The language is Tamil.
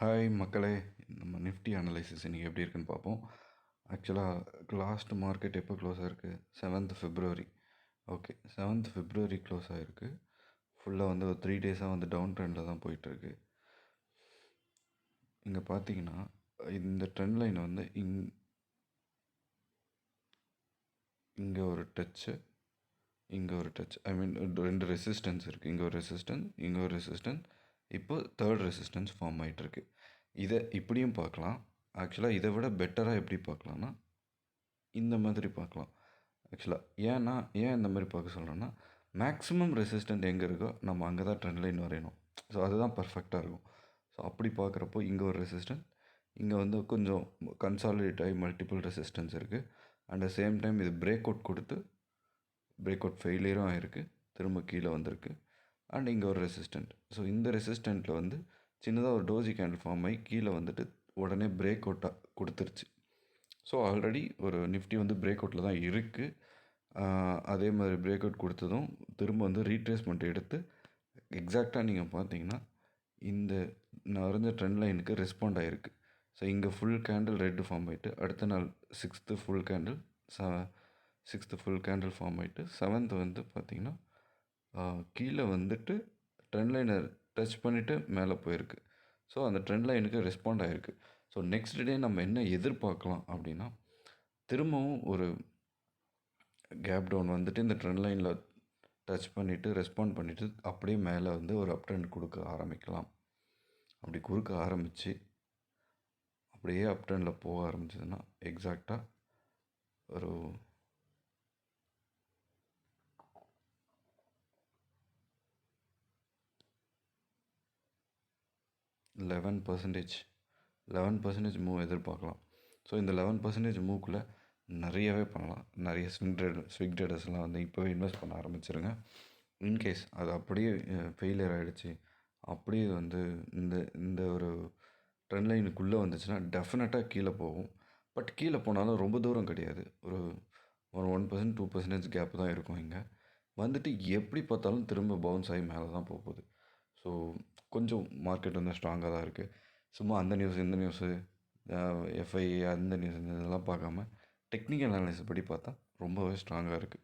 ஹாய் மக்களே, நம்ம நிஃப்டி அனலைசிஸ் இன்றைக்கி எப்படி இருக்குன்னு பார்ப்போம். ஆக்சுவலாக லாஸ்ட் மார்க்கெட் எப்போ க்ளோஸ் ஆகிருக்கு? 7th February. Okay, 7th February close ஆகிருக்கு. ஃபுல்லாக வந்து ஒரு 3 டேஸாக வந்து டவுன் ட்ரெண்டில் தான் போயிட்டுருக்கு. இங்கே பார்த்தீங்கன்னா இந்த ட்ரெண்ட் லைன் வந்து இங்கே ஒரு டச்சு, இங்கே ஒரு டச், ஐ மீன் 2 ரெசிஸ்டன்ஸ் இருக்குது. இங்கே ஒரு ரெசிஸ்டன்ஸ், இங்கே ஒரு ரெசிஸ்டன்ஸ். இப்போ தேர்ட் ரெசிஸ்டன்ஸ் ஃபார்ம் ஆகிட்டுருக்கு. இதை இப்படியும் பார்க்கலாம். ஆக்சுவலாக இதை விட பெட்டராக எப்படி பார்க்கலான்னா இந்த மாதிரி பார்க்கலாம். ஏன் இந்த மாதிரி பார்க்க சொல்கிறேன்னா, மேக்ஸிமம் ரெசிஸ்டன்ட் எங்கே இருக்கோ நம்ம அங்கே தான் ட்ரெண்ட் லைன் வரையணும். ஸோ அதுதான் பர்ஃபெக்டாக இருக்கும். ஸோ அப்படி பார்க்குறப்போ இங்கே ஒரு ரெசிஸ்டன்ட், இங்கே வந்து கொஞ்சம் கன்சாலிடேட் ஆகி மல்டிபிள் ரெசிஸ்டன்ஸ் இருக்குது. அட் த சேம் டைம் இது பிரேக் அவுட் கொடுத்து பிரேக் அவுட் ஃபெயிலியரும் ஆகிருக்கு, திரும்ப கீழே வந்திருக்கு. அண்ட் இங்கே ஒரு ரெசிஸ்டண்ட். ஸோ இந்த ரெசிஸ்டண்ட்டில் வந்து சின்னதாக ஒரு டோஜி கேண்டில் ஃபார்ம் ஆகி கீழே வந்துட்டு உடனே பிரேக் அவுட்டாக கொடுத்துருச்சு. ஸோ ஆல்ரெடி ஒரு நிஃப்டி வந்து பிரேக் அவுட்டில் தான் இருக்குது. அதே மாதிரி பிரேக் அவுட் கொடுத்ததும் திரும்ப வந்து ரீட்ரேஸ்மெண்ட் எடுத்து எக்ஸாக்டாக நீங்கள் பார்த்தீங்கன்னா இந்த நிறைஞ்ச ட்ரெண்ட் லைனுக்கு ரெஸ்பாண்ட் ஆகிருக்கு. ஸோ இங்கே ஃபுல் கேண்டில் ரெட்டு ஃபார்ம் ஆகிட்டு அடுத்த நாள் 6th ஃபுல் கேண்டில் ஃபார்ம் ஆகிட்டு 7th வந்து பார்த்திங்கன்னா கீழே வந்துட்டு ட்ரெண்ட் லைனை டச் பண்ணிவிட்டு மேலே போயிருக்கு. ஸோ அந்த ட்ரெண்ட் லைனுக்கு ரெஸ்பாண்ட் ஆகிருக்கு. ஸோ நெக்ஸ்ட் டே நம்ம என்ன எதிர்பார்க்கலாம் அப்படின்னா, திரும்பவும் ஒரு கேப் டவுன் வந்துட்டு இந்த ட்ரெண்ட் லைனில் டச் பண்ணிவிட்டு ரெஸ்பாண்ட் பண்ணிவிட்டு அப்படியே மேலே வந்து ஒரு அப் ட்ரெண்ட் கொடுக்க ஆரம்பிக்கலாம். அப்படி கொடுக்க ஆரம்பித்து அப்படியே அப் ட்ரெண்டில் போக ஆரம்பிச்சதுன்னா எக்ஸாக்டாக ஒரு 11% மூவ் எதிர்பார்க்கலாம். ஸோ இந்த 11% மூவ்க்குள்ளே நிறையவே பண்ணலாம். நிறைய ஸ்விங் ட்ரேடர்ஸ்லாம் வந்து இப்போவே இன்வெஸ்ட் பண்ண ஆரம்பிச்சிருங்க. இன்கேஸ் அது அப்படியே ஃபெயிலியர் ஆகிடுச்சு, அப்படியே வந்து இந்த இந்த ஒரு ட்ரெண்ட் லைனுக்குள்ளே வந்துச்சுன்னா டெஃபினட்டாக கீழே போகும். பட் கீழே போனாலும் ரொம்ப தூரம் கிடையாது. ஒரு 1% 2% கேப் தான் இருக்கும். இங்கே வந்துட்டு எப்படி பார்த்தாலும் திரும்ப பவுன்ஸ் ஆகி மேலே தான் போகுது. ஸோ கொஞ்சம் மார்க்கெட் வந்து ஸ்ட்ராங்காக தான் இருக்குது. சும்மா அந்த நியூஸ் இந்த நியூஸு எஃப்ஐஏ அந்த நியூஸ் இதெல்லாம் பார்க்காம டெக்னிக்கல் அனாலிசிஸ் படி பார்த்தா ரொம்பவே ஸ்ட்ராங்காக இருக்குது.